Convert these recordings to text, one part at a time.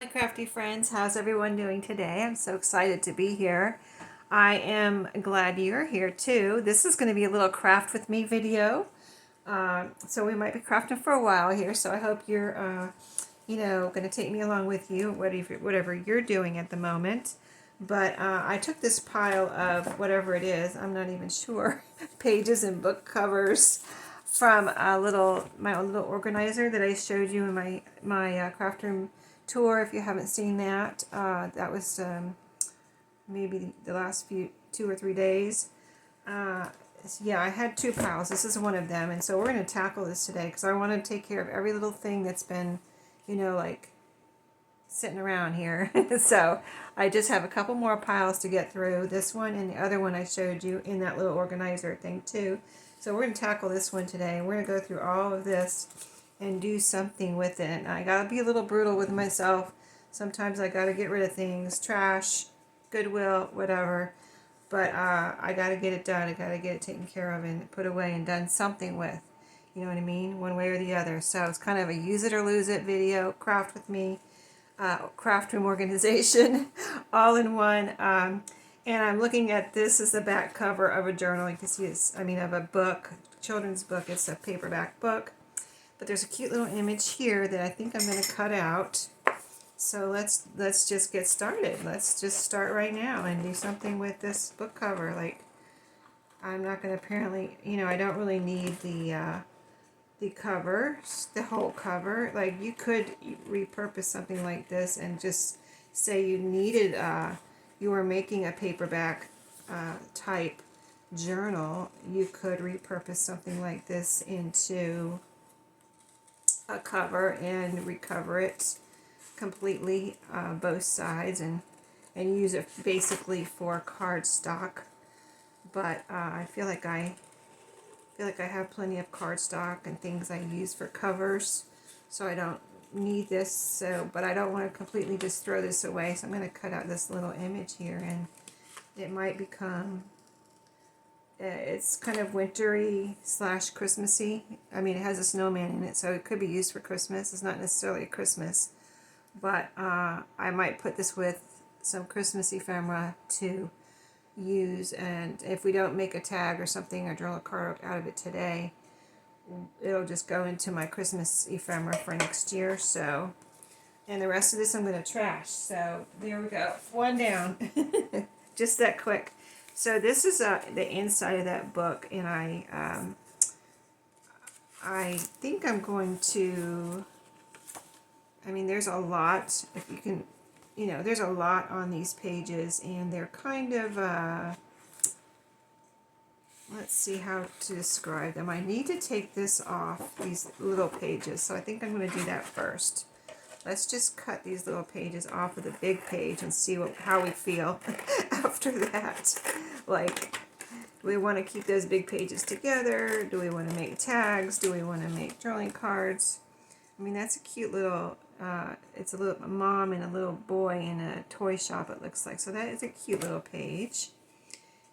Hi crafty friends, how's everyone doing today? I'm so excited to be here. I am glad you're here too. This is going to be a little craft with me video. So we might be crafting for a while here, so I hope you're going to take me along with you, whatever you're doing at the moment. But I took this pile of whatever it is, I'm not even sure, pages and book covers from my own little organizer that I showed you in my craft room tour. If you haven't seen that, that was maybe the last 2 or 3 days. Yeah, I had two piles. This is one of them, and so we're going to tackle this today because I want to take care of every little thing that's been, like sitting around here. So I just have a couple more piles to get through. This one and the other one I showed you in that little organizer thing too. So we're going to tackle this one today. We're going to go through all of this and do something with it. And I got to be a little brutal with myself. Sometimes I got to get rid of things, trash, Goodwill, whatever. But I got to get it done. I got to get it taken care of and put away and done something with. You know what I mean? One way or the other. So it's kind of a use it or lose it video, craft with me, craft room organization, all in one. And I'm looking at this as the back cover of a journal. You can see it's, of a book, children's book. It's a paperback book. But there's a cute little image here that I think I'm going to cut out. So let's just get started. Let's just start right now and do something with this book cover. Like, I'm not going to apparently, I don't really need the cover, the whole cover. Like, you could repurpose something like this and just say you needed, you were making a paperback type journal. You could repurpose something like this into a cover and recover it completely, both sides, and use it basically for cardstock. But I feel like I have plenty of cardstock and things I use for covers, so I don't need this. So, but I don't want to completely just throw this away, so I'm going to cut out this little image here, and it might become, it's kind of wintry / Christmassy. It has a snowman in it, so it could be used for Christmas. It's not necessarily a Christmas, but I might put this with some Christmas ephemera to use, and if we don't make a tag or something or draw a card out of it today, it'll just go into my Christmas ephemera for next year. So, and the rest of this I'm going to trash. So there we go, one down. Just that quick. So this is the inside of that book, and I think I'm going to, there's a lot, if you can, there's a lot on these pages, and they're kind of, let's see how to describe them. I need to take this off, these little pages, so I think I'm going to do that first. Let's just cut these little pages off of the big page and see how we feel after that. Like, do we want to keep those big pages together? Do we want to make tags? Do we want to make journaling cards? That's a cute little, it's a little mom and a little boy in a toy shop, it looks like. So that is a cute little page.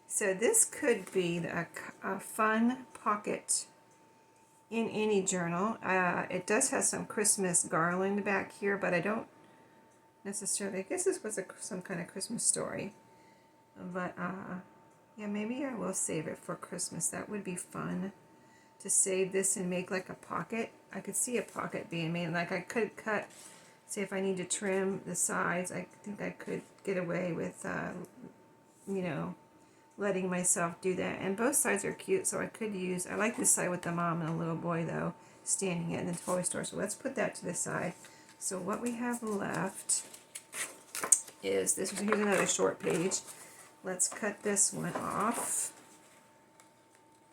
So this could be a fun pocket in any journal. It does have some Christmas garland back here, but I don't necessarily, I guess this was some kind of Christmas story. But yeah, maybe I will save it for Christmas. That would be fun to save this and make like a pocket. I could see a pocket being made. Like, I could cut, say if I need to trim the sides, I think I could get away with, letting myself do that. And both sides are cute, so I could use, I like this side with the mom and a little boy though, standing in the toy store. So let's put that to the side. So what we have left is this. Here's another short page. Let's cut this one off.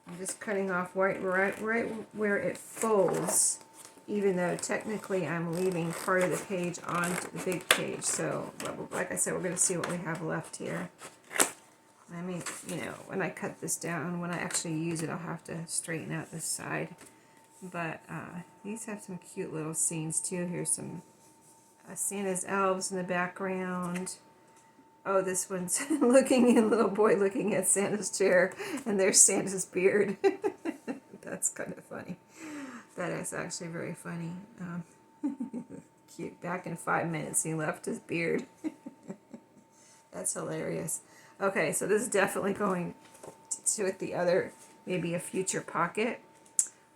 I'm just cutting off right where it folds, even though technically I'm leaving part of the page onto the big page. So, like I said, we're going to see what we have left here. When I cut this down, when I actually use it, I'll have to straighten out this side. But these have some cute little scenes too. Here's some Santa's elves in the background. Oh, this one's looking at a little boy looking at Santa's chair, and there's Santa's beard. That's kind of funny. That is actually very funny. Cute. Back in 5 minutes, he left his beard. That's hilarious. Okay, so this is definitely going to with the other, maybe a future pocket.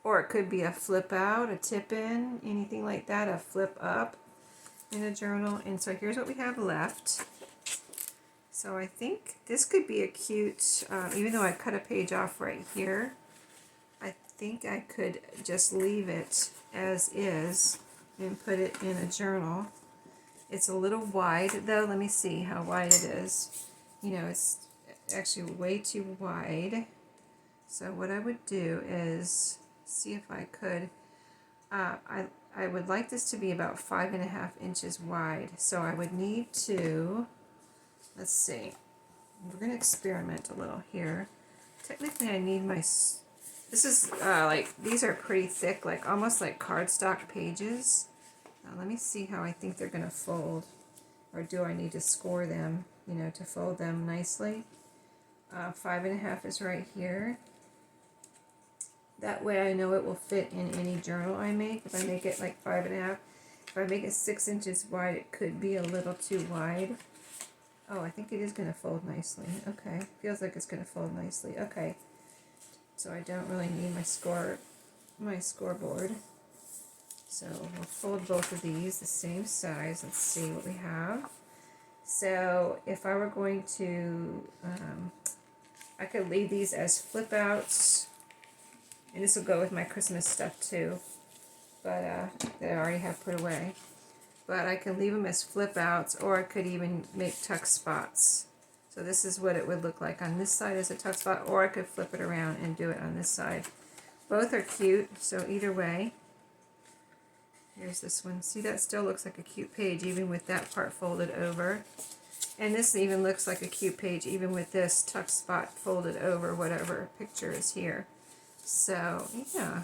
Or it could be a flip out, a tip in, anything like that, a flip up in a journal. And so here's what we have left. So I think this could be a cute, even though I cut a page off right here, I think I could just leave it as is and put it in a journal. It's a little wide though. Let me see how wide it is. You know, it's actually way too wide. So what I would do is see if I could, I would like this to be about 5.5 inches wide. So I would need to, let's see, we're going to experiment a little here. Technically I need my, this is like, these are pretty thick, like almost like cardstock pages. Now let me see how I think they're going to fold, or do I need to score them, you know, to fold them nicely. 5.5 is right here. That way I know it will fit in any journal I make. If I make it like 5.5, if I make it 6 inches wide, it could be a little too wide. Oh, I think it is going to fold nicely. Okay, feels like it's going to fold nicely. Okay, so I don't really need my scoreboard. So we'll fold both of these the same size. Let's see what we have. So if I were going to, I could leave these as flip outs. And this will go with my Christmas stuff too, but that I already have put away. But I can leave them as flip outs, or I could even make tuck spots. So this is what it would look like on this side as a tuck spot, or I could flip it around and do it on this side. Both are cute, so either way. Here's this one. See, that still looks like a cute page even with that part folded over. And this even looks like a cute page even with this tuck spot folded over whatever picture is here. So, yeah,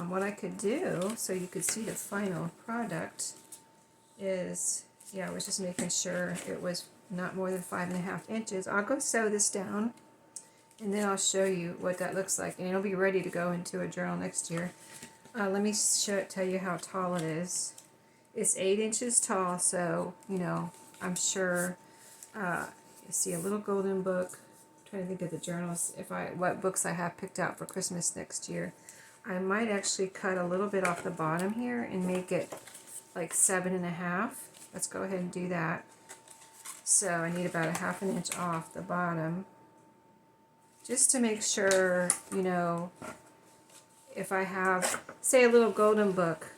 what I could do, so you could see the final product, is, yeah, I was just making sure it was not more than 5.5 inches. I'll go sew this down, and then I'll show you what that looks like, and it'll be ready to go into a journal next year. Let me tell you how tall it is. It's 8 inches tall, so, you know, I'm sure, you see a little golden book. Trying to think of the journals, what books I have picked out for Christmas next year. I might actually cut a little bit off the bottom here and make it like 7.5. Let's go ahead and do that. So I need about 1/2 inch off the bottom, just to make sure, you know, if I have, say, a little golden book,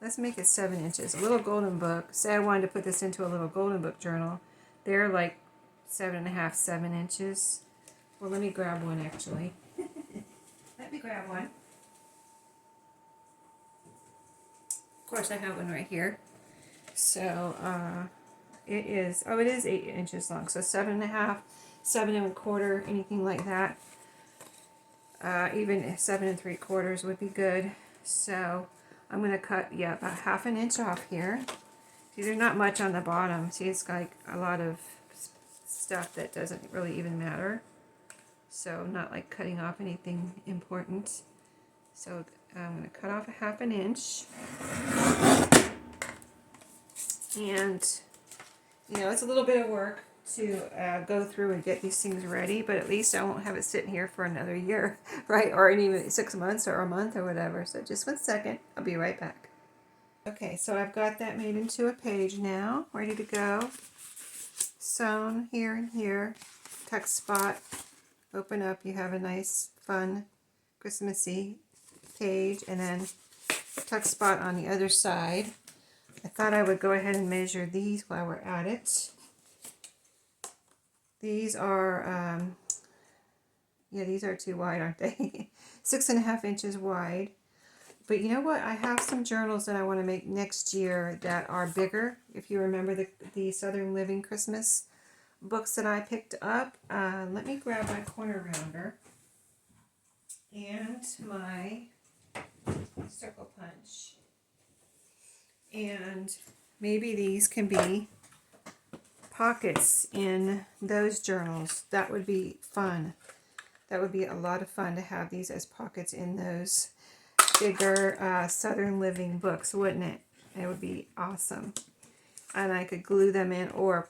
let's make it 7 inches. A little golden book, say I wanted to put this into a little golden book journal, they're like 7.5, 7 inches. Well, let me grab one actually. Let me grab one. Of course, I have one right here. So it is 8 inches long. So 7.5, 7.25, anything like that. Even 7 3/4 would be good. So I'm going to cut, yeah, about 1/2 inch off here. See, there's not much on the bottom. See, it's like a lot of stuff that doesn't really even matter. So I'm not like cutting off anything important. So I'm going to cut off 1/2 inch. And, you know, it's a little bit of work to go through and get these things ready, but at least I won't have it sitting here for another year, right? Or even 6 months or a month or whatever. So just 1 second. I'll be right back. Okay, so I've got that made into a page now, ready to go. Sewn here and here, tuck spot, open up, you have a nice, fun, Christmassy page, and then tuck spot on the other side. I thought I would go ahead and measure these while we're at it. These are, yeah, these are too wide, aren't they? 6.5 inches wide. But you know what? I have some journals that I want to make next year that are bigger. If you remember the Southern Living Christmas books that I picked up. Let me grab my corner rounder and my circle punch. And maybe these can be pockets in those journals. That would be fun. That would be a lot of fun to have these as pockets in those. bigger Southern Living books, wouldn't it? It would be awesome. And I could glue them in, or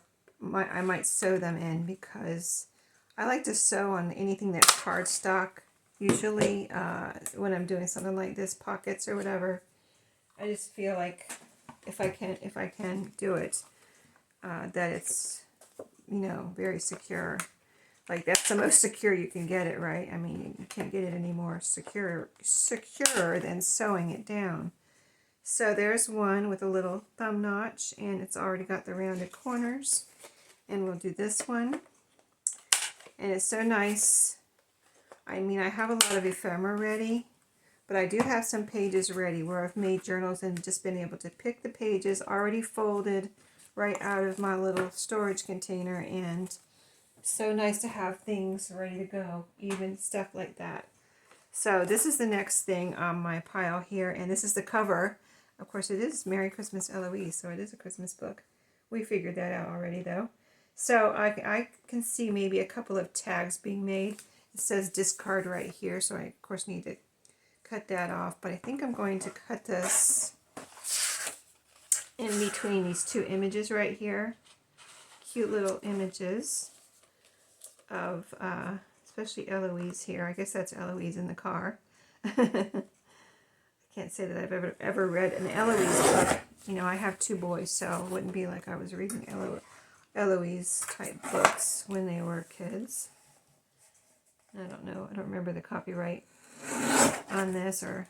I might sew them in, because I like to sew on anything that's cardstock. Usually when I'm doing something like this, pockets or whatever, I just feel like if I can do it, that it's, you know, very secure. Like, that's the most secure you can get it, right? I mean, you can't get it any more secure than sewing it down. So there's one with a little thumb notch, and it's already got the rounded corners. And we'll do this one. And it's so nice. I mean, I have a lot of ephemera ready, but I do have some pages ready where I've made journals and just been able to pick the pages already folded right out of my little storage container. And so nice to have things ready to go, even stuff like that. So this is the next thing on my pile here, and this is the cover. Of course, it is Merry Christmas, Eloise, so it is a Christmas book. We figured that out already, though. So I can see maybe a couple of tags being made. It says discard right here, so I, of course, need to cut that off. But I think I'm going to cut this in between these two images right here. Cute little images of, especially Eloise here. I guess that's Eloise in the car. I can't say that I've ever read an Eloise book. You know, I have two boys, so it wouldn't be like I was reading Eloise type books when they were kids. I don't know. I don't remember the copyright on this or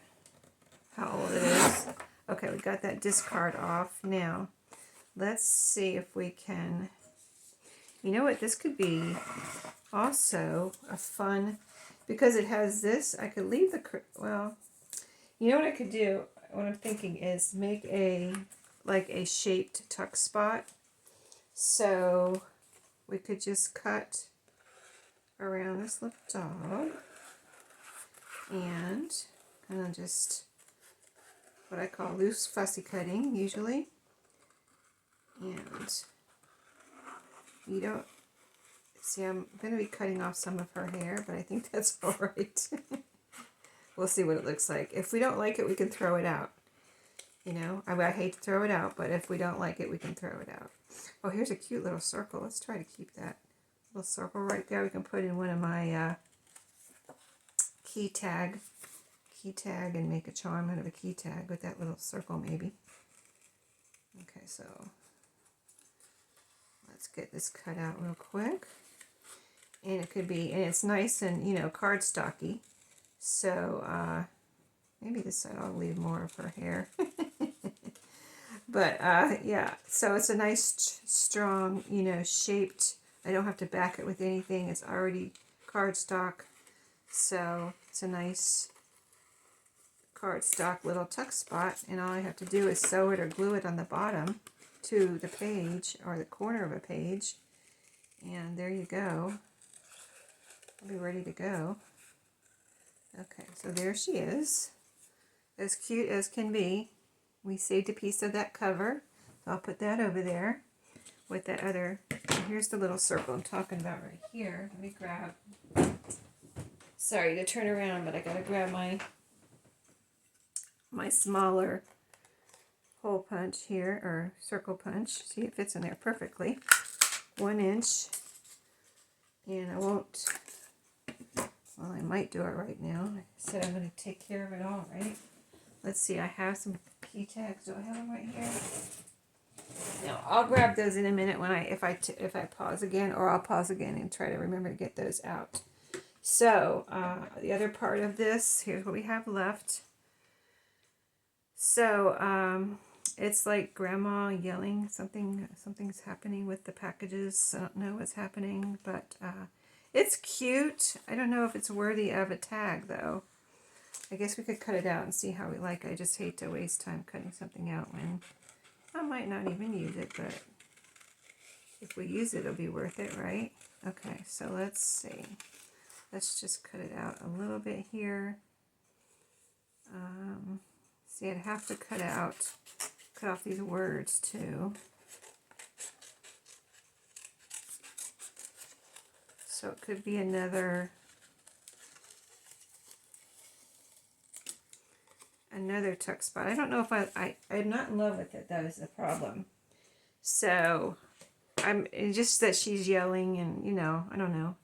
how old it is. Okay, we got that discard off. Now, let's see if we can... You know what? This could be also a fun... Because it has this, I could leave the... Well, you know what I could do? What I'm thinking is make a shaped tuck spot. So we could just cut around this little dog and kind of just what I call loose fussy cutting usually. And you don't see, I'm going to be cutting off some of her hair, but I think that's all right. We'll see what it looks like. If we don't like it, we can throw it out. You know, I hate to throw it out, but if we don't like it, we can throw it out. Oh, here's a cute little circle. Let's try to keep that little circle right there. We can put in one of my key tag and make a charm out of a key tag with that little circle maybe. Okay, so let's get this cut out real quick. And it could be, and it's nice and, you know, cardstocky. So maybe this side I'll leave more of her hair. But yeah, so it's a nice, strong, you know, shaped. I don't have to back it with anything. It's already cardstock. So it's a nice cardstock little tuck spot. And all I have to do is sew it or glue it on the bottom to the page or the corner of a page. And there you go. I'll be ready to go. Okay, so there she is. As cute as can be. We saved a piece of that cover. So I'll put that over there with that other. Here's the little circle I'm talking about right here. Let me grab. Sorry to turn around, but I gotta grab my smaller hole punch here, or circle punch. See, it fits in there perfectly. 1 inch. And I won't. Well, I might do it right now. I said I'm going to take care of it all, right? Let's see, I have some key tags. Do I have them right here? No, I'll grab those in a minute when if I pause again, or I'll pause again and try to remember to get those out. So, the other part of this, here's what we have left. So, it's like grandma yelling, something's happening with the packages. I don't know what's happening, but it's cute. I don't know if it's worthy of a tag, though. I guess we could cut it out and see how we like it. I just hate to waste time cutting something out when I might not even use it, but if we use it, it'll be worth it, right? Okay, so let's see. Let's just cut it out a little bit here. See, I'd have to cut off these words, too. So it could be another another tuck spot. I don't know if I'm not in love with it, though, is the problem. So it's just that she's yelling, and, you know, I don't know.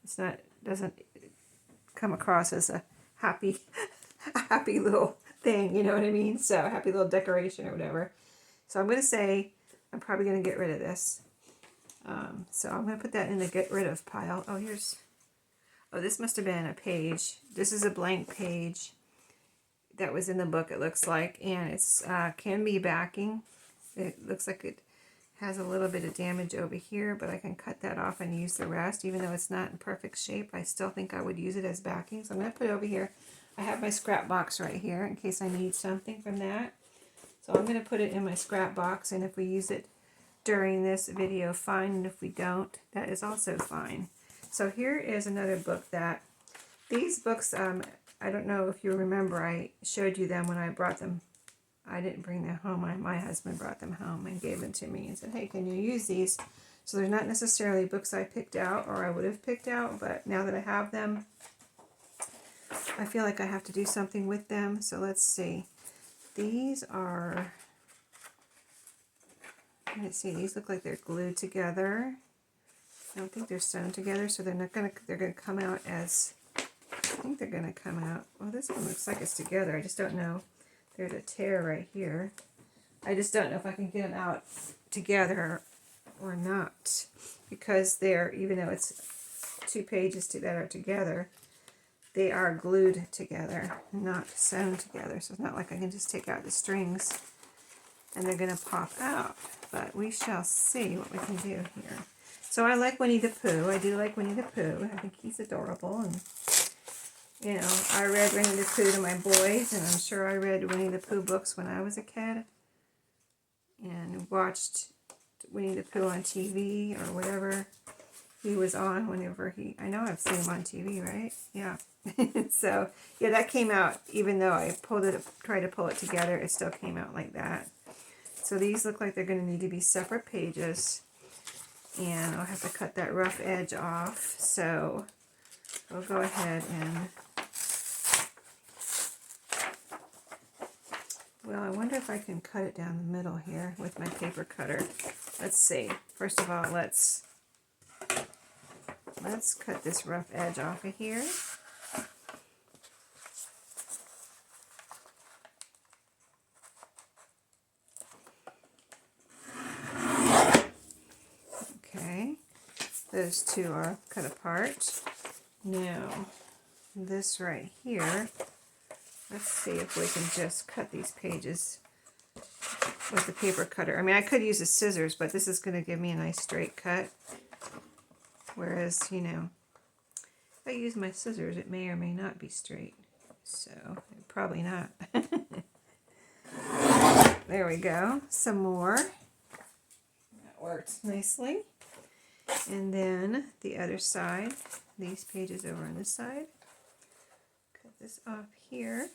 Doesn't come across as a happy, a happy little thing, you know what I mean? So, a happy little decoration or whatever. So I'm going to say I'm probably going to get rid of this. So I'm going to put that in the get rid of pile. Oh, this must have been a page. This is a blank page that was in the book, it looks like, and it's can be backing. It looks like it has a little bit of damage over here, but I can cut that off and use the rest. Even though it's not in perfect shape, I still think I would use it as backing. So I'm going to put it over here. I have my scrap box right here in case I need something from that. So I'm going to put it in my scrap box, and if we use it during this video, fine, and if we don't, that is also fine. So here is another book that, these books, I don't know if you remember, I showed you them when I brought them. I didn't bring them home. My husband brought them home and gave them to me and said, hey, can you use these? So they're not necessarily books I picked out or I would have picked out, but now that I have them, I feel like I have to do something with them. So let's see. These are, let's see, these look like they're glued together. I don't think they're sewn together, so they're gonna come out as, I think they're gonna come out, well, this one looks like it's together. I just don't know. There's a tear right here. I just don't know if I can get them out together or not, because they're, even though it's 2 pages that are together, they are glued together, not sewn together. So it's not like I can just take out the strings and they're going to pop out. But we shall see what we can do here. So I like Winnie the Pooh. I do like Winnie the Pooh. I think he's adorable. And, you know, I read Winnie the Pooh to my boys, and I'm sure I read Winnie the Pooh books when I was a kid. And watched Winnie the Pooh on TV or whatever he was on whenever I know I've seen him on TV, right? Yeah. So, yeah, that came out, even though I tried to pull it together, it still came out like that. So these look like they're going to need to be separate pages. And I'll have to cut that rough edge off. So we'll go ahead and, well, I wonder if I can cut it down the middle here with my paper cutter. Let's see. First of all, let's cut this rough edge off of here. Okay, those two are cut apart. Now, this right here, let's see if we can just cut these pages with the paper cutter. I mean, I could use the scissors, but this is going to give me a nice straight cut. Whereas, you know, if I use my scissors, it may or may not be straight. So, probably not. There we go. Some more. That works nicely. And then the other side, these pages over on this side. Cut this off here.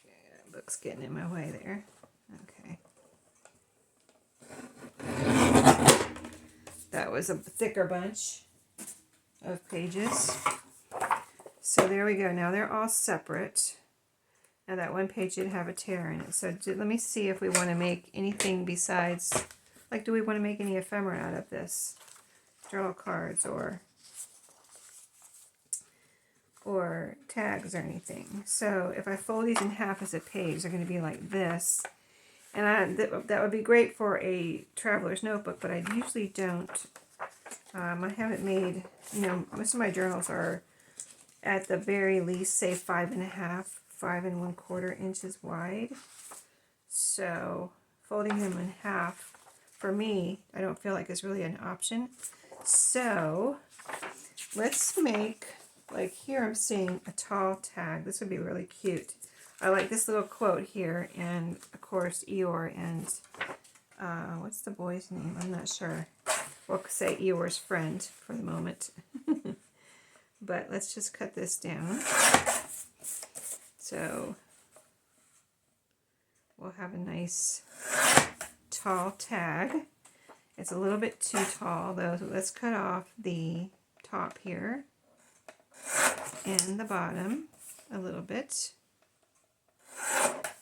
Yeah, book's getting in my way there. Okay. That was a thicker bunch of pages. So there we go. Now they're all separate. Now that one page did have a tear in it. So let me see if we want to make anything besides, like, do we want to make any ephemera out of this? Draw cards or tags or anything. So if I fold these in half as a page, they're going to be like this. And that would be great for a traveler's notebook, but I usually don't. I haven't made, you know, most of my journals are at the very least, say 5.5, 5 1/4 inches wide. So folding them in half, for me, I don't feel like it's really an option. So let's make, like here I'm seeing a tall tag. This would be really cute. I like this little quote here, and of course Eeyore and, what's the boy's name? I'm not sure. We'll say Eeyore's friend for the moment. But let's just cut this down. So we'll have a nice tall tag. It's a little bit too tall though, so let's cut off the top here and the bottom a little bit.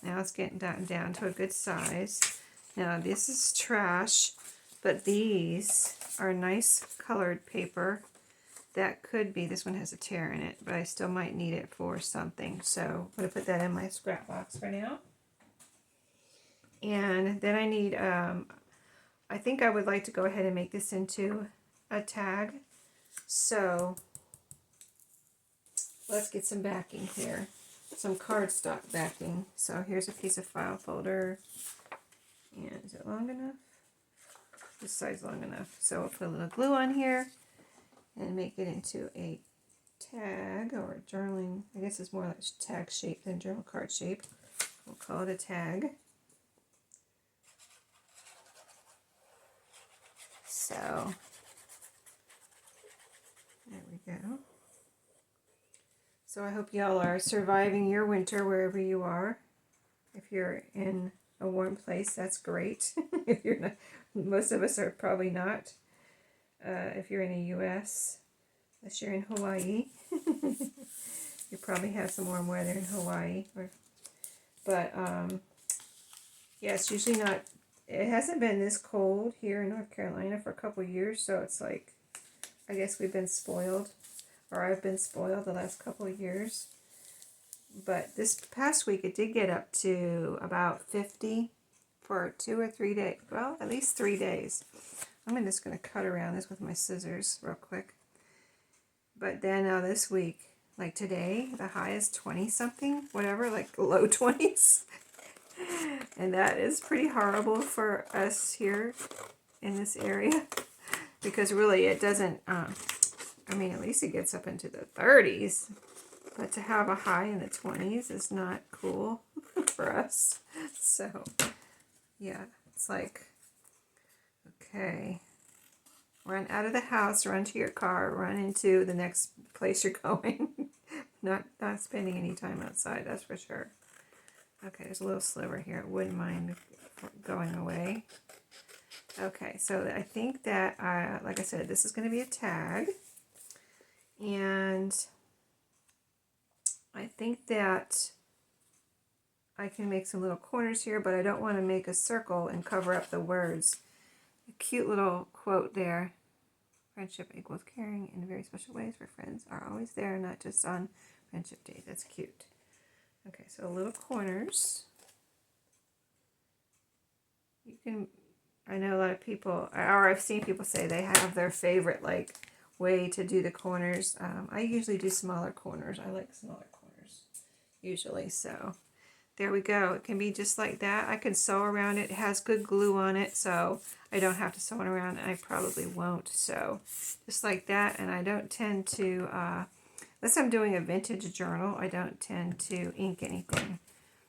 Now it's getting down to a good size. Now this is trash, but these are nice colored paper. That could be, this one has a tear in it, but I still might need it for something. So I'm going to put that in my scrap box for now. And then I need, I think I would like to go ahead and make this into a tag. So let's get some backing here. Some cardstock backing. So here's a piece of file folder. And is it long enough? This side's long enough. So we'll put a little glue on here and make it into a tag or a journaling. I guess it's more like tag shape than journal card shape. We'll call it a tag. So there we go. So I hope y'all are surviving your winter wherever you are. If you're in a warm place, that's great. If you're not, most of us are probably not. If you're in the U.S., unless you're in Hawaii, you probably have some warm weather in Hawaii. But yeah, it's usually not. It hasn't been this cold here in North Carolina for a couple of years, so it's like, I guess we've been spoiled, or I've been spoiled the last couple of years. But this past week, it did get up to about 50 for 2 or 3 days. Well, at least 3 days. I'm just going to cut around this with my scissors real quick. But then this week, like today, the high is 20 something, whatever, like low 20s. And that is pretty horrible for us here in this area. Because really it doesn't, I mean, at least it gets up into the 30s. But to have a high in the 20s is not cool for us. So, yeah, it's like, okay, run out of the house, run to your car, run into the next place you're going. not spending any time outside, that's for sure. Okay, there's a little sliver here. I wouldn't mind going away. Okay, so I think that, like I said, this is going to be a tag. And I think that I can make some little corners here, but I don't want to make a circle and cover up the words. A cute little quote there. Friendship equals caring in very special ways, for friends are always there, not just on friendship days. That's cute. Okay, so little corners. You can, I know a lot of people, or I've seen people say they have their favorite like way to do the corners. I usually do smaller corners. I like smaller corners usually. So there we go. It can be just like that. I can sew around it. It has good glue on it, so I don't have to sew it around, and I probably won't. So just like that. And I don't tend to, unless I'm doing a vintage journal, I don't tend to ink anything.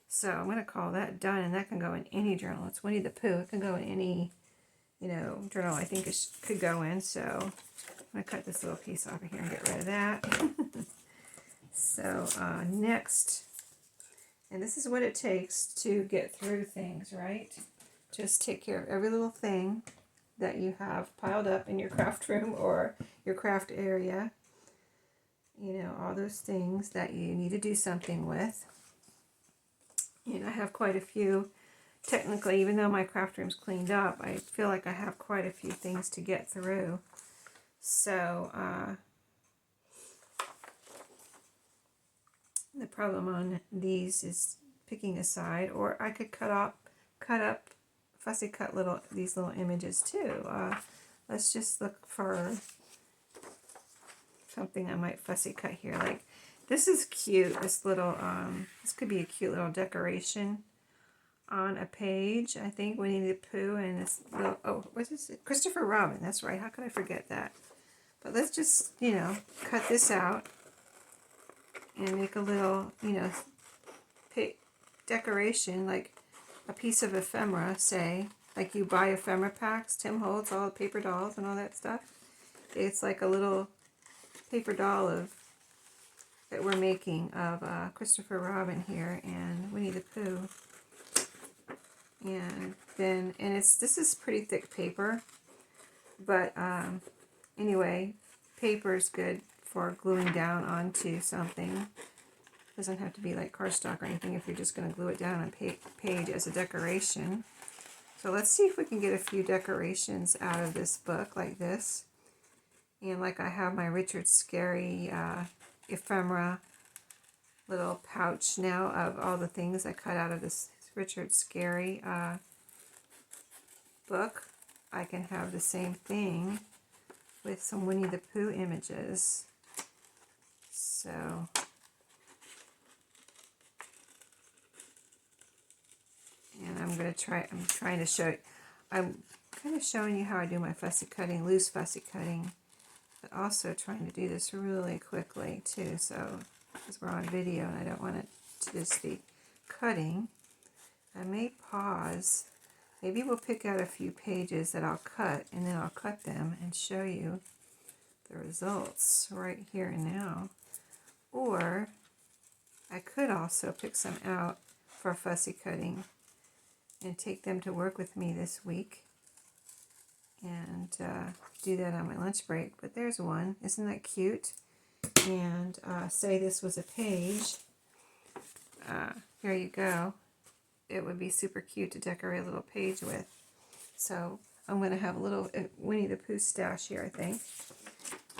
So I'm going to call that done, and that can go in any journal. It's Winnie the Pooh. It can go in any, you know, journal I think it could go in. So I'm going to cut this little piece off of here and get rid of that. So next, and this is what it takes to get through things, right? Just take care of every little thing that you have piled up in your craft room or your craft area. You know, all those things that you need to do something with. And I have quite a few, technically, even though my craft room's cleaned up, I feel like I have quite a few things to get through. So, the problem on these is picking a side, or I could cut up, fussy cut these little images too. Let's just look for something I might fussy cut here. Like, this is cute, this little, this could be a cute little decoration on a page. I think Winnie the Pooh and this little, oh, what's this? Christopher Robin, that's right, how could I forget that? But let's just, you know, cut this out and make a little, you know, decoration, like a piece of ephemera, say, like you buy ephemera packs, Tim Holtz, all the paper dolls and all that stuff. It's like a little paper doll that we're making of Christopher Robin here and Winnie the Pooh. And then, and this is pretty thick paper, but anyway, paper is good for gluing down onto something. Doesn't have to be like cardstock or anything if you're just going to glue it down on page as a decoration. So let's see if we can get a few decorations out of this book like this. And like I have my Richard Scarry Ephemera little pouch now of all the things I cut out of this Richard Scarry book. I can have the same thing with some Winnie the Pooh images. So and I'm trying to show, I'm kind of showing you how I do my fussy cutting, loose fussy cutting, but also trying to do this really quickly too, so, because we're on video and I don't want it to just be cutting. I may pause. Maybe we'll pick out a few pages that I'll cut, and then I'll cut them and show you the results right here and now. Or I could also pick some out for fussy cutting and take them to work with me this week and do that on my lunch break. But there's one. Isn't that cute? And say this was a page. Here you go. It would be super cute to decorate a little page with. So I'm going to have a little Winnie the Pooh stash here, I think.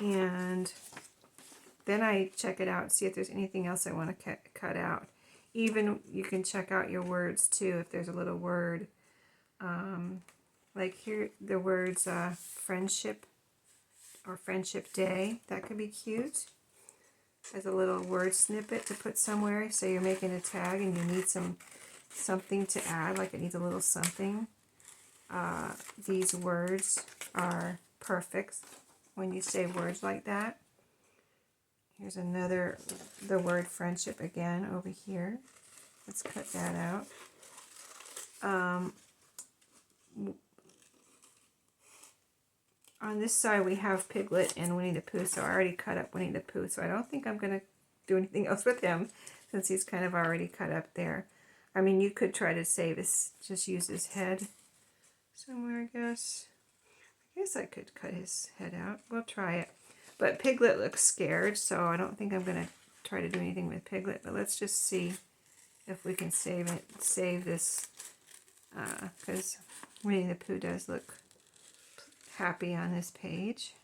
And then I check it out and see if there's anything else I want to cut out. Even you can check out your words too if there's a little word. Like here, the words friendship or friendship day. That could be cute. As a little word snippet to put somewhere. Say you're making a tag and you need something to add, like it needs a little something. These words are perfect when you say words like that. Here's another, the word friendship again over here. Let's cut that out. On this side we have Piglet and Winnie the Pooh, so I already cut up Winnie the Pooh, so I don't think I'm going to do anything else with him since he's kind of already cut up there. I mean, you could try to save his, just use his head somewhere, I guess. I guess I could cut his head out. We'll try it. But Piglet looks scared, so I don't think I'm going to try to do anything with Piglet. But let's just see if we can save this, because Winnie the Pooh does look happy on this page.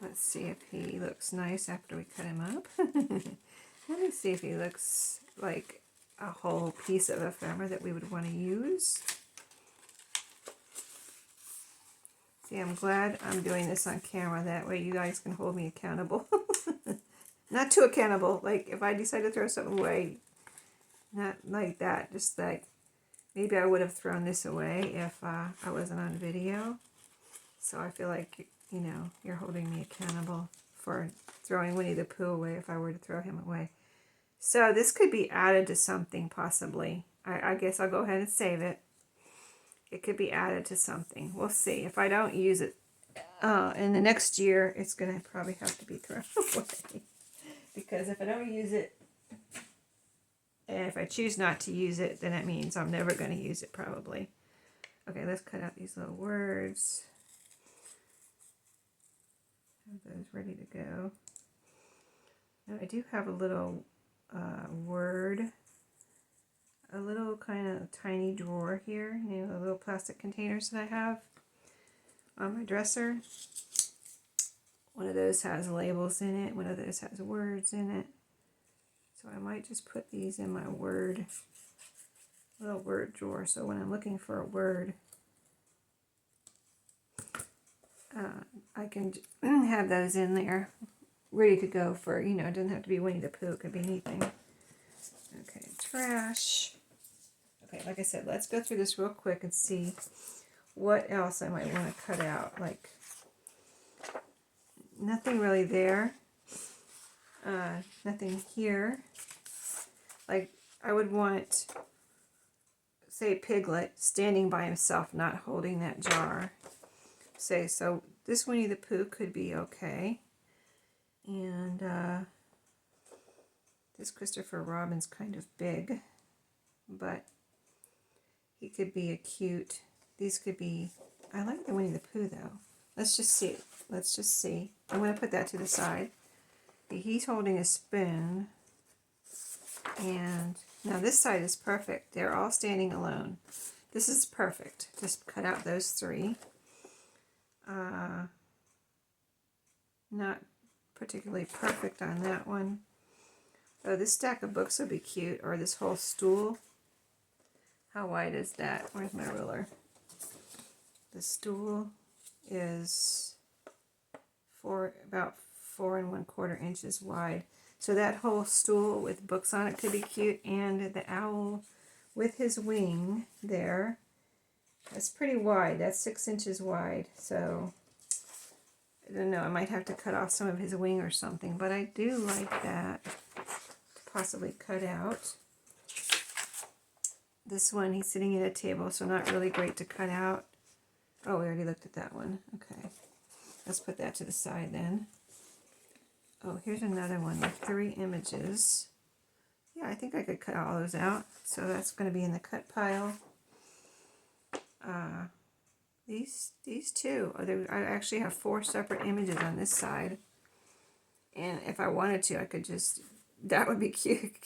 Let's see if he looks nice after we cut him up. Let me see if he looks like a whole piece of ephemera that we would want to use. See, I'm glad I'm doing this on camera. That way you guys can hold me accountable. Not too accountable. Like if I decide to throw something away, not like that. Just like maybe I would have thrown this away if I wasn't on video. So I feel like, you know, you're holding me accountable for throwing Winnie the Pooh away if I were to throw him away. So this could be added to something possibly. I guess I'll go ahead and save it. It could be added to something. We'll see. If I don't use it in the next year, it's going to probably have to be thrown away. Because if I don't use it, and if I choose not to use it, then that means I'm never going to use it probably. Okay, let's cut out these little words. Have those ready to go. Now I do have a little word, a little kind of tiny drawer here, you know, the little plastic containers that I have on my dresser. One of those has labels in it, one of those has words in it. So I might just put these in my little word drawer, so when I'm looking for a word, I can have those in there, ready to go for, you know, it doesn't have to be Winnie the Pooh, it could be anything. Okay, trash. Okay, like I said, let's go through this real quick and see what else I might want to cut out. Like, nothing really there. Nothing here. Like, I would want, say, Piglet standing by himself, not holding that jar. Say, so this Winnie the Pooh could be okay. And this Christopher Robin's kind of big, but he could be a cute, these could be I like the Winnie the Pooh though. Let's just see. Let's just see. I'm going to put that to the side. He's holding a spoon. And now this side is perfect. They're all standing alone. This is perfect. Just cut out those three. Not particularly perfect on that one. Oh, this stack of books would be cute. Or this whole stool. How wide is that? Where's my ruler? The stool is about 4 1/4 inches wide. So that whole stool with books on it could be cute, and the owl with his wing there, that's pretty wide. That's 6 inches wide. So I don't know, I might have to cut off some of his wing or something, but I do like that to possibly cut out. This one, he's sitting at a table, so not really great to cut out. Oh, we already looked at that one. Okay. Let's put that to the side then. Oh, here's another one with 3 images. Yeah, I think I could cut all those out. So that's going to be in the cut pile. These two, I actually have 4 separate images on this side. And if I wanted to, I could just, that would be cute.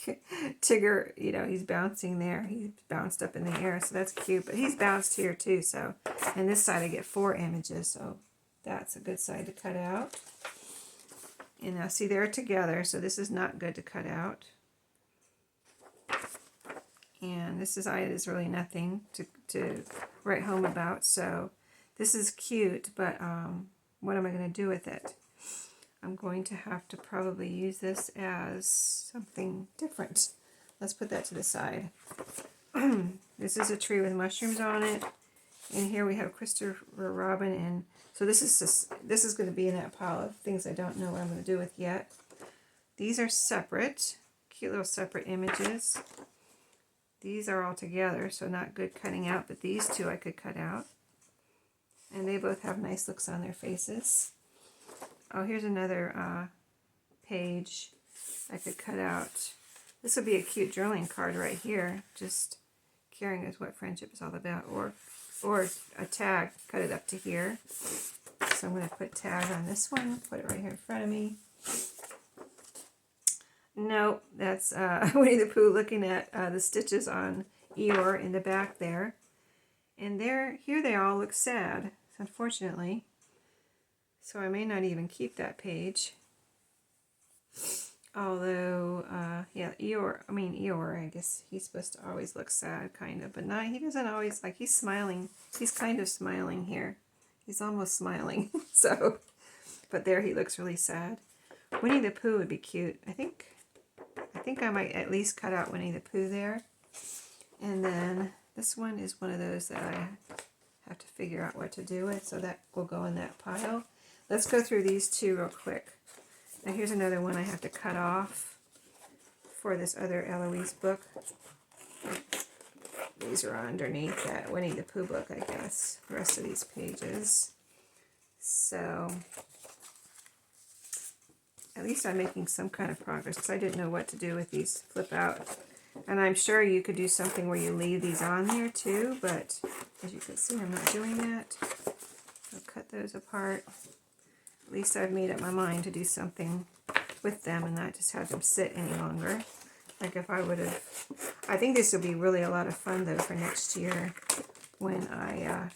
Tigger, you know, he's bouncing there. He's bounced up in the air, so that's cute. But he's bounced here too, so. And this side I get 4 images, so that's a good side to cut out. And now see, they're together, so this is not good to cut out. And this side is really nothing to write home about, so this is cute, but what am I going to do with it? I'm going to have to probably use this as something different. Let's put that to the side. This is a tree with mushrooms on it. And here we have Christopher Robin, and so this is going to be in that pile of things I don't know what I'm going to do with yet. These are separate, cute little separate images. These are all together, so not good cutting out, but these two I could cut out. And they both have nice looks on their faces. Oh, here's another page I could cut out. This would be a cute journaling card right here. Just caring is what friendship is all about. Or a tag, cut it up to here. So I'm going to put tag on this one, put it right here in front of me. No, that's Winnie the Pooh looking at the stitches on Eeyore in the back there. And here they all look sad, unfortunately. So I may not even keep that page. Although, yeah, Eeyore, I guess he's supposed to always look sad, kind of. But not, he doesn't always, like, he's smiling. He's kind of smiling here. He's almost smiling. So, but there he looks really sad. Winnie the Pooh would be cute. I think I might at least cut out Winnie the Pooh there. And then this one is one of those that I have to figure out what to do with. So that will go in that pile. Let's go through these two real quick. Now here's another one I have to cut off for this other Eloise book. These are underneath that Winnie the Pooh book, I guess. The rest of these pages. So at least I'm making some kind of progress because I didn't know what to do with these flip out. And I'm sure you could do something where you leave these on there too, but as you can see, I'm not doing that. I'll cut those apart. At least I've made up my mind to do something with them and not just have them sit any longer. Like if I would have... I think this will be really a lot of fun though for next year when I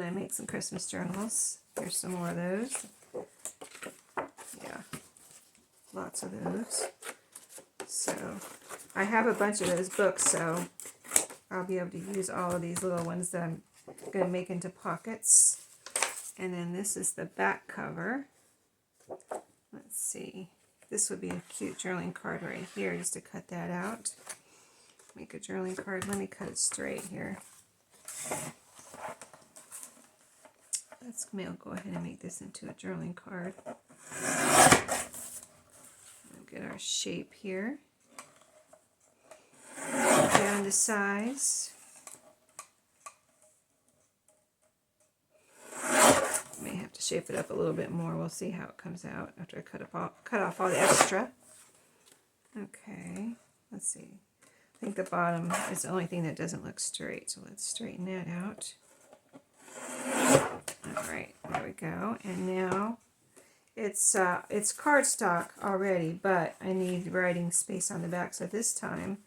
make some Christmas journals. Here's some more of those. Yeah, lots of those. So I have a bunch of those books, so I'll be able to use all of these little ones that I'm going to make into pockets. And then this is the back cover. Let's see. This would be a cute journaling card right here, just to cut that out. Make a journaling card. Let me cut it straight here. Let's go ahead and make this into a journaling card. Get our shape here. Down to size. May have to shape it up a little bit more. We'll see how it comes out after I cut off all the extra. Okay, let's see. think the bottom is the only thing that doesn't look straight. So let's straighten that out. All right, there we go. And now it's cardstock already, but I need writing space on the back. So this time,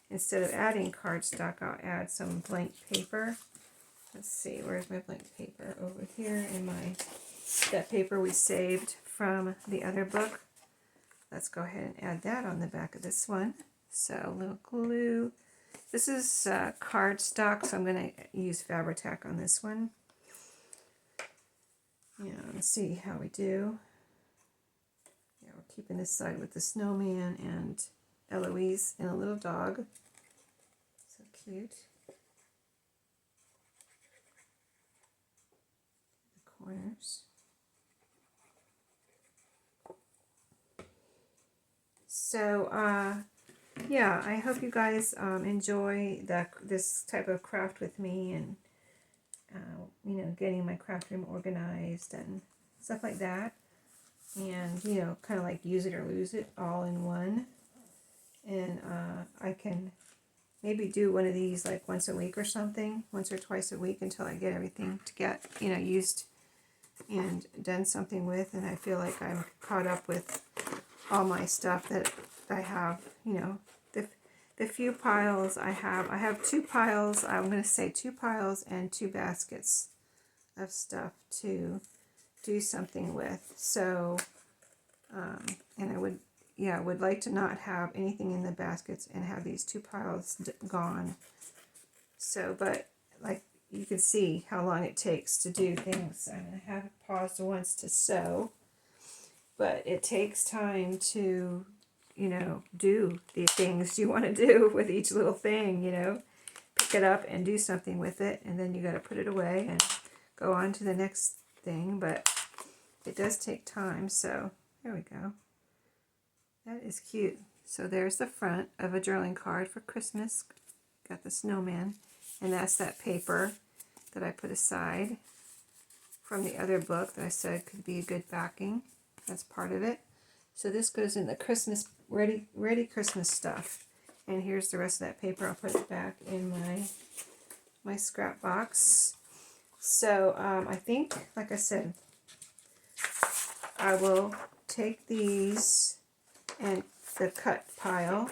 instead of adding cardstock, I'll add some blank paper. Let's see, where's my blank paper? Over here in that paper we saved from the other book. Let's go ahead and add that on the back of this one. So a little glue. This is cardstock, so I'm going to use Fabri-Tac on this one. Yeah, let's see how we do. Yeah, we're keeping this side with the snowman and Eloise and a little dog. So cute. The corners. So, yeah, I hope you guys enjoy this type of craft with me, and you know, getting my craft room organized and stuff like that, and you know, kind of like use it or lose it all in one. And I can maybe do one of these like once a week or something, once or twice a week, until I get everything to get, you know, used and done something with, and I feel like I'm caught up with all my stuff that I have, you know, the few piles I have 2 piles, I'm going to say 2 piles and 2 baskets of stuff to do something with. So, and I would like to not have anything in the baskets and have these 2 piles gone. So, but like you can see how long it takes to do things. I have paused once to sew, but it takes time to, you know, do the things you want to do with each little thing, you know. Pick it up and do something with it, and then you got to put it away and go on to the next thing, but it does take time. So there we go. That is cute. So there's the front of a journaling card for Christmas. Got the snowman, and that's that paper that I put aside from the other book that I said could be a good backing. That's part of it. So this goes in the Christmas, ready Christmas stuff. And here's the rest of that paper. I'll put it back in my scrap box. So I think, like I said, I will take these and the cut pile.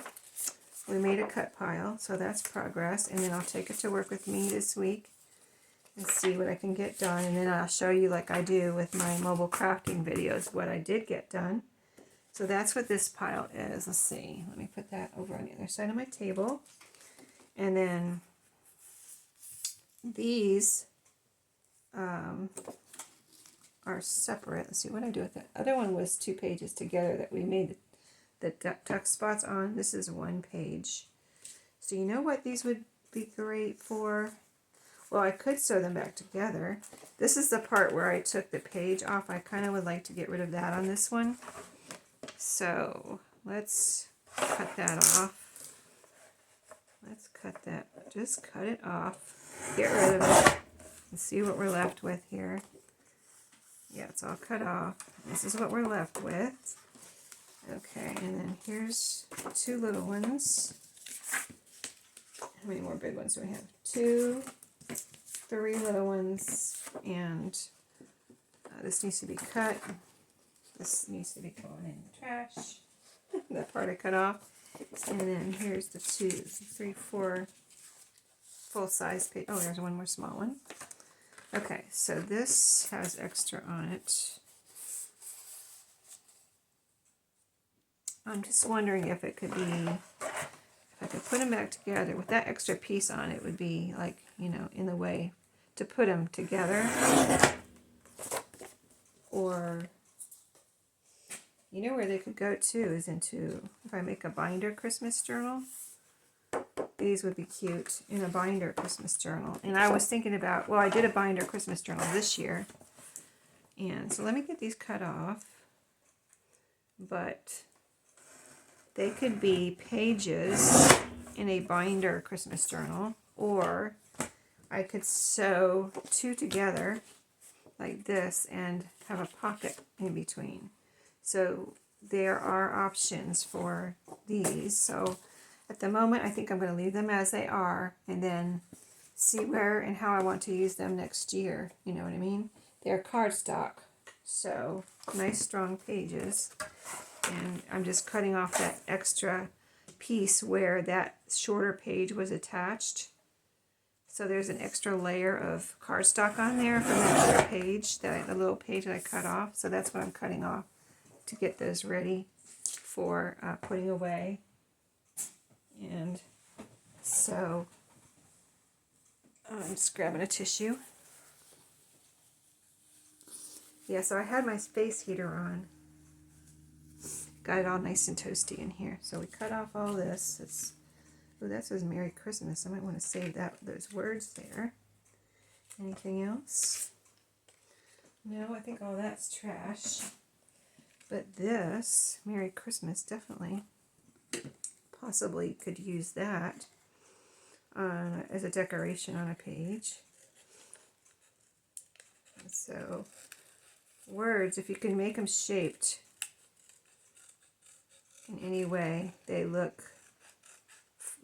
We made a cut pile, so that's progress. And then I'll take it to work with me this week and see what I can get done. And then I'll show you, like I do with my mobile crafting videos, what I did get done. So that's what this pile is. Let's see. Let me put that over on the other side of my table. And then these are separate. Let's see what I do with it. The other one was 2 pages together that we made the tuck spots on. This is 1 page. So you know what these would be great for? Well, I could sew them back together. This is the part where I took the page off. I kind of would like to get rid of that on this one. So let's cut that off. Let's cut that. Just cut it off. Get rid of it. And see what we're left with here. Yeah, it's all cut off. This is what we're left with. Okay, and then here's 2 little ones. How many more big ones do we have? 2, 3 little ones, and this needs to be cut. This needs to be going in the trash. That part I cut off. And then here's the 2, 3, 4 full-size page. Oh, there's one more small one. Okay, so this has extra on it. I'm just wondering if it could be, if I could put them back together with that extra piece on it, would be like, you know, in the way to put them together. Or, you know where they could go too is into, if I make a binder Christmas journal, these would be cute in a binder Christmas journal. And I was thinking about, well, I did a binder Christmas journal this year. And so let me get these cut off. But they could be pages in a binder Christmas journal, or I could sew 2 together like this and have a pocket in between. So there are options for these. So At the moment, I think I'm going to leave them as they are and then see where and how I want to use them next year. You know what I mean? They're cardstock, so nice strong pages. And I'm just cutting off that extra piece where that shorter page was attached. So there's an extra layer of cardstock on there from that other page, the little page that I cut off. So that's what I'm cutting off to get those ready for putting away. And so I'm just grabbing a tissue. Yeah, so I had my space heater on. Got it all nice and toasty in here. So we cut off all this. Oh, that says Merry Christmas. I might want to save those words there. Anything else? No, I think all that's trash. But this, Merry Christmas, definitely, possibly could use that as a decoration on a page. So, words, if you can make them shaped in any way, they look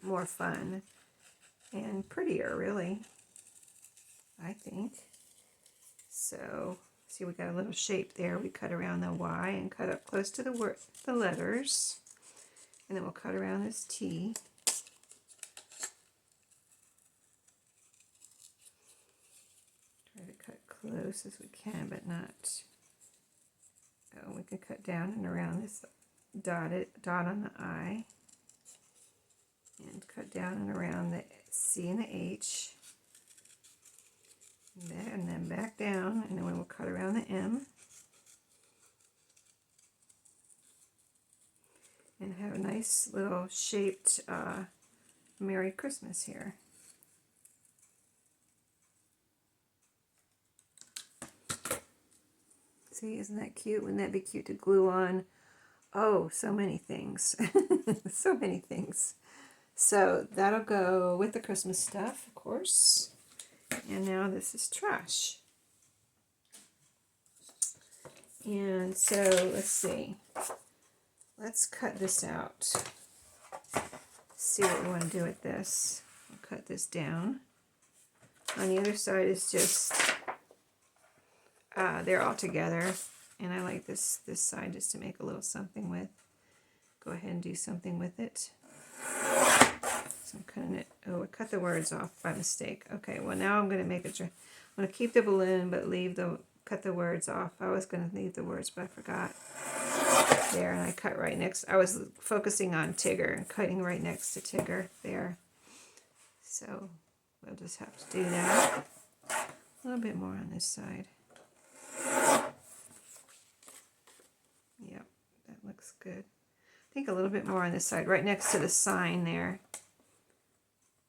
more fun and prettier, really, I think. So, see, we got a little shape there. We cut around the Y and cut up close to the letters. And then we'll cut around this T. Try to cut close as we can, but not. Oh, we can cut down and around this dot on the I. And cut down and around the C and the H. And then back down, and then we'll cut around the M. And have a nice little shaped Merry Christmas here. See, isn't that cute? Wouldn't that be cute to glue on? Oh, so many things. So many things. So that'll go with the Christmas stuff, of course. And now this is trash. And so let's see. Let's cut this out. See what we want to do with this. I'll cut this down. On the other side is just, they're all together. And I like this side just to make a little something with. Go ahead and do something with it. So I'm cutting it. Oh, I cut the words off by mistake. Okay, well now I'm going to make I'm going to keep the balloon, but cut the words off. I was going to leave the words, but I forgot. There, and I cut right next. I was focusing on Tigger and cutting right next to Tigger there. So we'll just have to do that. A little bit more on this side. Yep, that looks good. I think a little bit more on this side, right next to the sign there.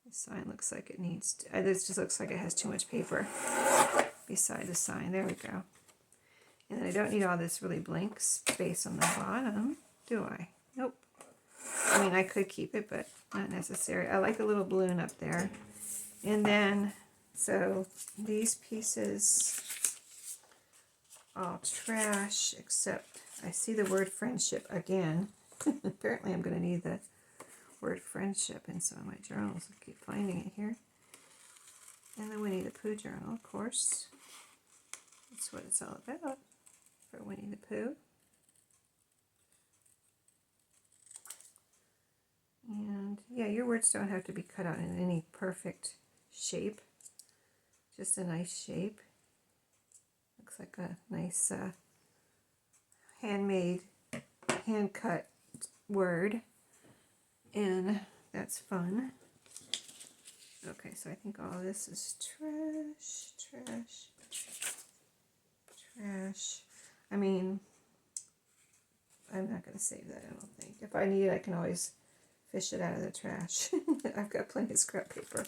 The sign looks like it needs to, this just looks like it has too much paper beside the sign. There we go. And then I don't need all this really blank space on the bottom, do I? Nope. I mean, I could keep it, but not necessary. I like the little balloon up there. And then, so these pieces, all trash, except I see the word friendship again. Apparently I'm going to need the word friendship in some of my journals. I keep finding it here. And the Winnie the Pooh journal, of course. That's what it's all about for Winnie the Pooh. And yeah, your words don't have to be cut out in any perfect shape. Just a nice shape. Looks like a nice handmade, hand-cut word. And that's fun. Okay, so I think all this is trash. I mean, I'm not going to save that, I don't think. If I need it, I can always fish it out of the trash. I've got plenty of scrap paper.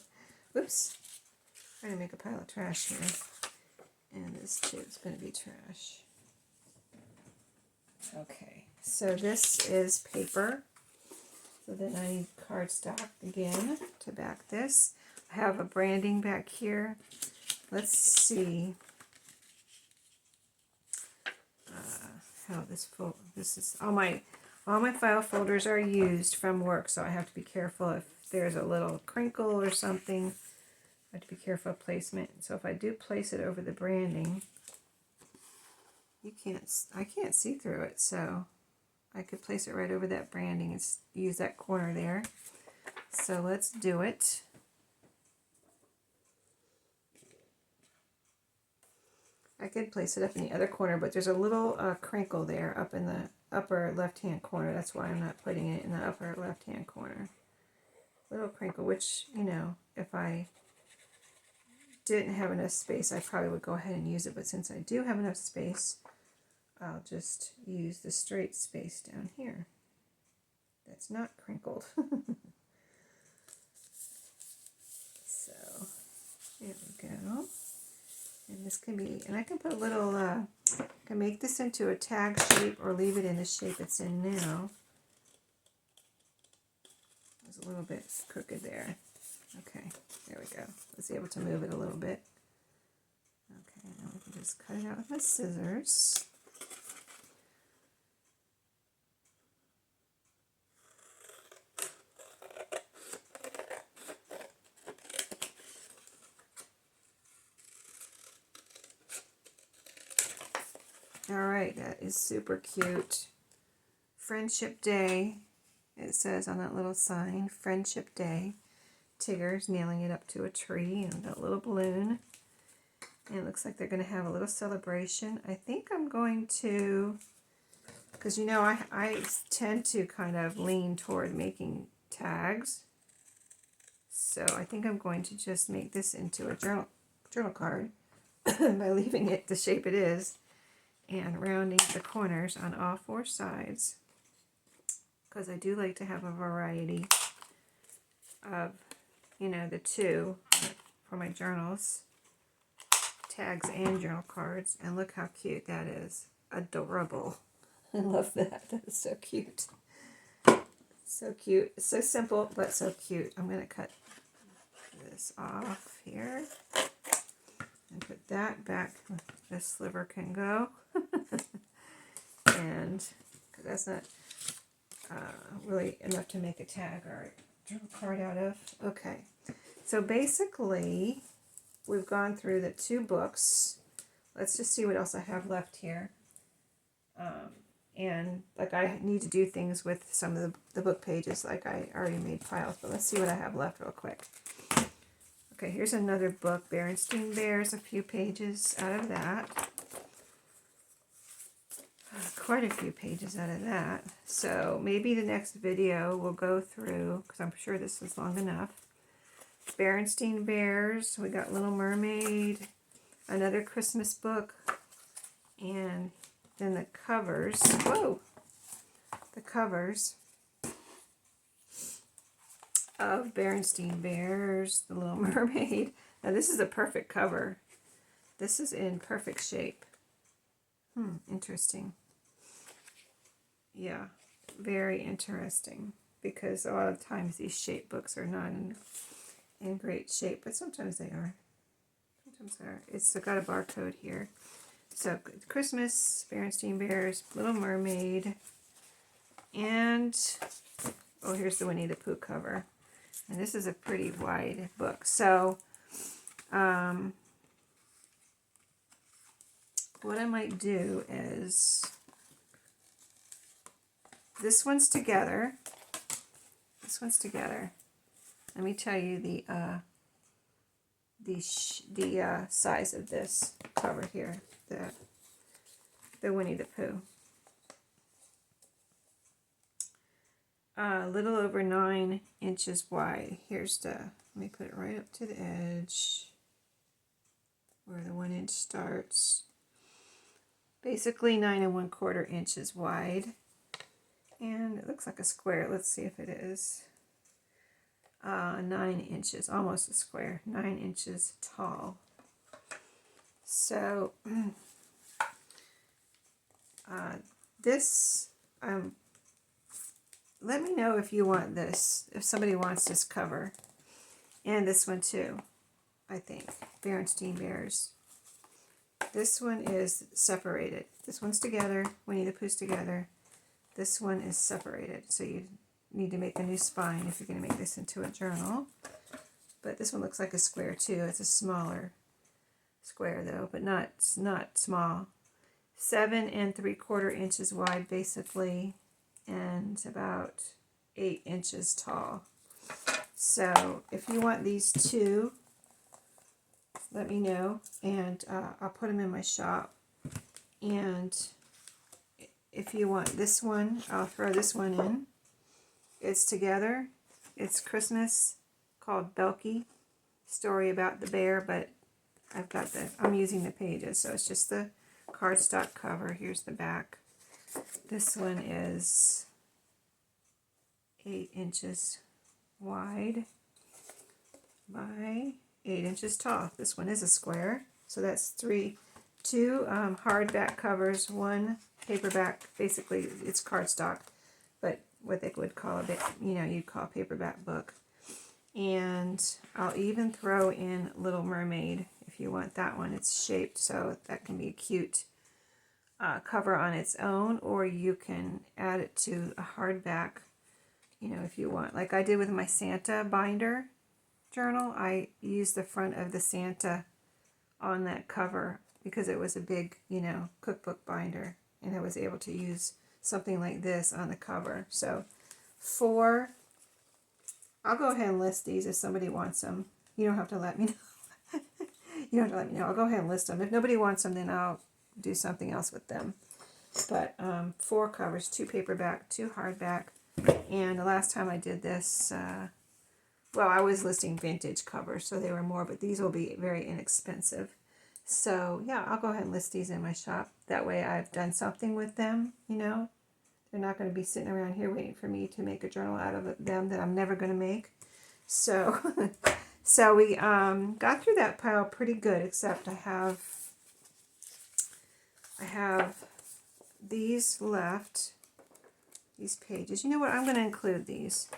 Whoops. I'm trying to make a pile of trash here. And this too is going to be trash. Okay, so this is paper. So then I need cardstock again to back this. I have a branding back here. Let's see how this is all my, All my file folders are used from work, so I have to be careful if there's a little crinkle or something. I have to be careful of placement. So if I do place it over the branding, I can't see through it, so I could place it right over that branding and use that corner there. So let's do it. I could place it up in the other corner, but there's a little crinkle there up in the upper left-hand corner. That's why I'm not putting it in the upper left-hand corner. Little crinkle, which, you know, if I didn't have enough space, I probably would go ahead and use it. But since I do have enough space, I'll just use the straight space down here. That's not crinkled. So, there we go. And this can be, and I can put a little, I can make this into a tag shape or leave it in the shape it's in now. It's a little bit crooked there. Okay, there we go. I was able to move it a little bit. Okay, now we can just cut it out with my scissors. Alright, that is super cute. Friendship Day, it says on that little sign, Friendship Day. Tigger's nailing it up to a tree and that little balloon. And it looks like they're going to have a little celebration. I think I'm going to, because you know I tend to kind of lean toward making tags. So I think I'm going to just make this into a journal card by leaving it the shape it is and rounding the corners on all four sides, because I do like to have a variety of, you know, the two for my journals, tags and journal cards. And look how cute that is. Adorable. I love that. That is so cute. So cute. It's so simple, but so cute. I'm going to cut this off here and put that back. This sliver can go. And because that's not really enough to make a tag or a journal card out of. Okay, so basically we've gone through the two books. Let's just see what else I have left here. And like I need to do things with some of the book pages, like I already made piles, but let's see what I have left real quick. Okay, here's another book, Berenstain Bears, a few pages out of that. Quite a few pages out of that. So maybe the next video we'll go through, because I'm sure this is long enough. Berenstain Bears, we got Little Mermaid, another Christmas book, and then the covers. Whoa! The covers of Berenstain Bears, The Little Mermaid. Now this is a perfect cover. This is in perfect shape. Interesting. Yeah, very interesting, because a lot of times these shape books are not in great shape, but sometimes they are. Sometimes they are. It's got a barcode here. So Christmas, Berenstain Bears, Little Mermaid, and oh, here's the Winnie the Pooh cover. And this is a pretty wide book. So what I might do is, this one's together. This one's together. Let me tell you the size of this cover here. The Winnie the Pooh. A little over 9 inches wide. Here's let me put it right up to the edge where the 1 inch starts. Basically 9 1/4 inches wide. And it looks like a square. Let's see if it is. 9 inches, almost a square. 9 inches tall. So this, let me know if you want this, if somebody wants this cover. And this one too, I think. Berenstain Bears. This one is separated. This one's together. Winnie the Pooh's together. This one is separated, so you need to make a new spine if you're going to make this into a journal. But this one looks like a square too. It's a smaller square though, but not small. 7 3/4 inches wide basically, and about 8 inches tall. So if you want these two, let me know, and I'll put them in my shop. And if you want this one, I'll throw this one in. It's together. It's Christmas, called Belky, story about the bear, but I'm using the pages, so it's just the cardstock cover. Here's the back. This one is 8 inches wide by 8 inches tall. This one is a square, so that's two hardback covers, one paperback. Basically, it's cardstock, but what they would call you'd call a paperback book. And I'll even throw in Little Mermaid if you want that one. It's shaped so that can be a cute cover on its own, or you can add it to a hardback, if you want. Like I did with my Santa binder journal, I used the front of the Santa on that cover because it was a big, cookbook binder, and I was able to use something like this on the cover. So I'll go ahead and list these if somebody wants them. You don't have to let me know. You don't have to let me know. I'll go ahead and list them. If nobody wants them, then I'll do something else with them. But 4 covers, 2 paperback, 2 hardback. And the last time I did this, I was listing vintage covers, so they were more, but these will be very inexpensive. So yeah, I'll go ahead and list these in my shop. That way I've done something with them, They're not going to be sitting around here waiting for me to make a journal out of them that I'm never going to make. So, so we got through that pile pretty good, except I have these left, these pages. You know what? I'm going to include these.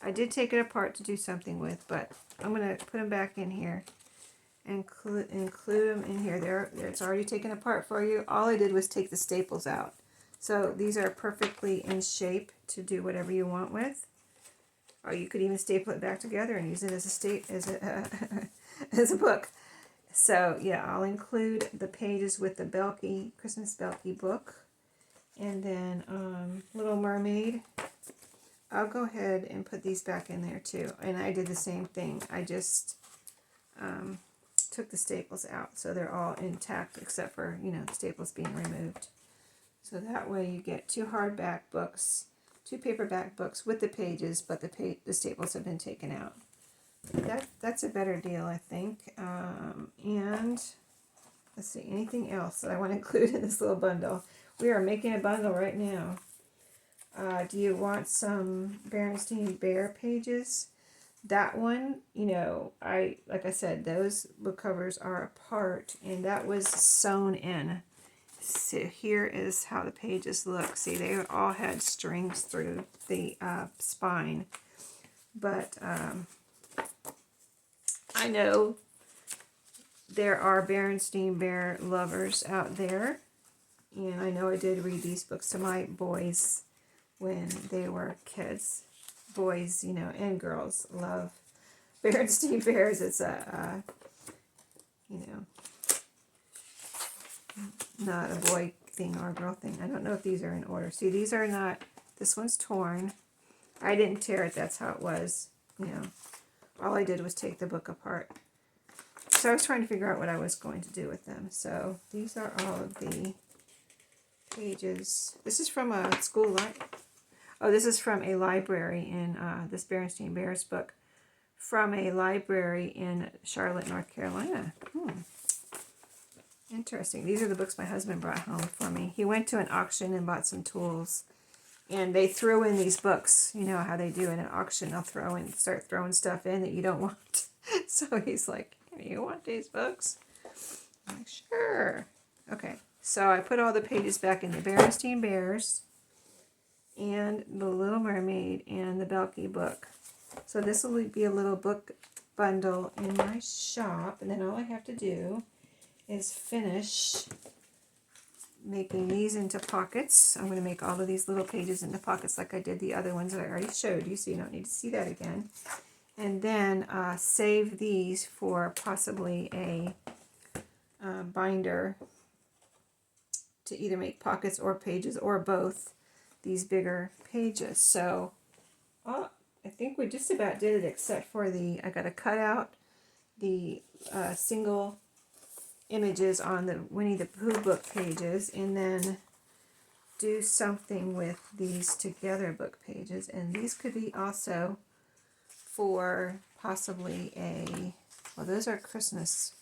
I did take it apart to do something with, but I'm going to put them back in here. Include them in here. There, it's already taken apart for you. All I did was take the staples out. So these are perfectly in shape to do whatever you want with. Or you could even staple it back together and use it as a book. So yeah, I'll include the pages with the Belky, Christmas Belky book. And then Little Mermaid. I'll go ahead and put these back in there too. And I did the same thing. I just took the staples out, so they're all intact except for, the staples being removed. So that way you get 2 hardback books, 2 paperback books with the pages, but the staples have been taken out. That's a better deal, I think. And let's see, anything else that I want to include in this little bundle? We are making a bundle right now. Do you want some Berenstain Bear pages? That one, like I said, those book covers are apart, and that was sewn in. So here is how the pages look. See, they all had strings through the spine. But I know there are Berenstain Bear lovers out there, and I know I did read these books to my boys when they were kids. Boys, and girls love Berenstain Bears. It's not a boy thing or a girl thing. I don't know if these are in order. See, these are not, this one's torn. I didn't tear it, that's how it was. All I did was take the book apart. So I was trying to figure out what I was going to do with them. So these are all of the pages. This is from a school this is from a library in this Berenstain Bears book from a library in Charlotte, North Carolina. Interesting. These are the books my husband brought home for me. He went to an auction and bought some tools, and they threw in these books. You know how they do in an auction. They'll start throwing stuff in that you don't want. So he's like, you want these books? I'm like, sure. Okay. So I put all the pages back in the Berenstain Bears and the Little Mermaid and the Belky book. So this will be a little book bundle in my shop, and then all I have to do is finish making these into pockets. I'm going to make all of these little pages into pockets like I did the other ones that I already showed you, so you don't need to see that again. And then save these for possibly a binder to either make pockets or pages or both, these bigger pages. So I think we just about did it, except for I got to cut out the single images on the Winnie the Pooh book pages, and then do something with these together book pages. And these could be also for possibly well, those are Christmas,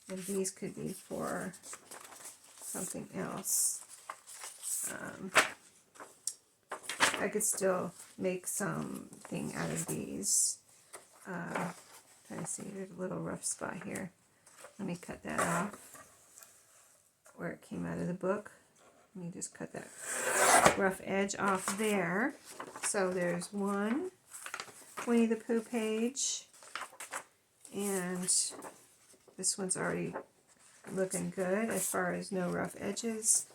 and these could be for something else. I could still make something out of these. Trying to see, there's a little rough spot here. Let me cut that off where it came out of the book. Let me just cut that rough edge off there. So there's one Winnie the Pooh page, and this one's already looking good as far as no rough edges.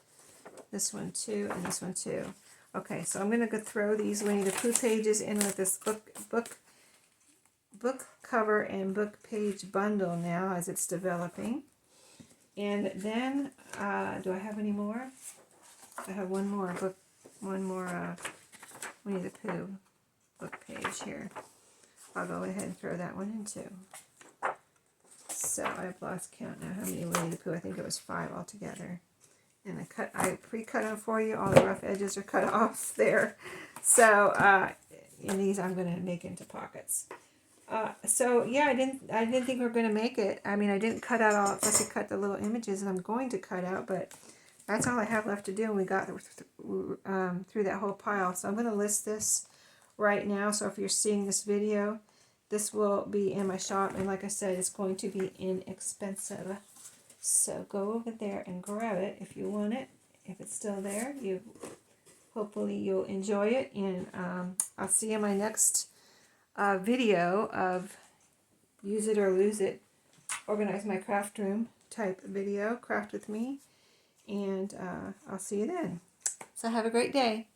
This one too, and this one too. Okay, so I'm going to go throw these Winnie the Pooh pages in with this book cover and book page bundle now as it's developing. And then, do I have any more? I have one more Winnie the Pooh book page here. I'll go ahead and throw that one in too. So I've lost count now how many Winnie the Pooh. I think it was 5 altogether. And I pre-cut them for you. All the rough edges are cut off there. So, and these I'm going to make into pockets. So yeah, I didn't think we were going to make it. I mean, I didn't cut out all, plus I cut the little images that I'm going to cut out, but that's all I have left to do, and we got through that whole pile. So I'm going to list this right now. So if you're seeing this video, this will be in my shop, and like I said, it's going to be inexpensive. So go over there and grab it if you want it. If it's still there, hopefully you'll enjoy it, and I'll see you in my next video of Use It or Lose It, Organize My Craft Room type video, Craft with Me, and I'll see you then. So have a great day.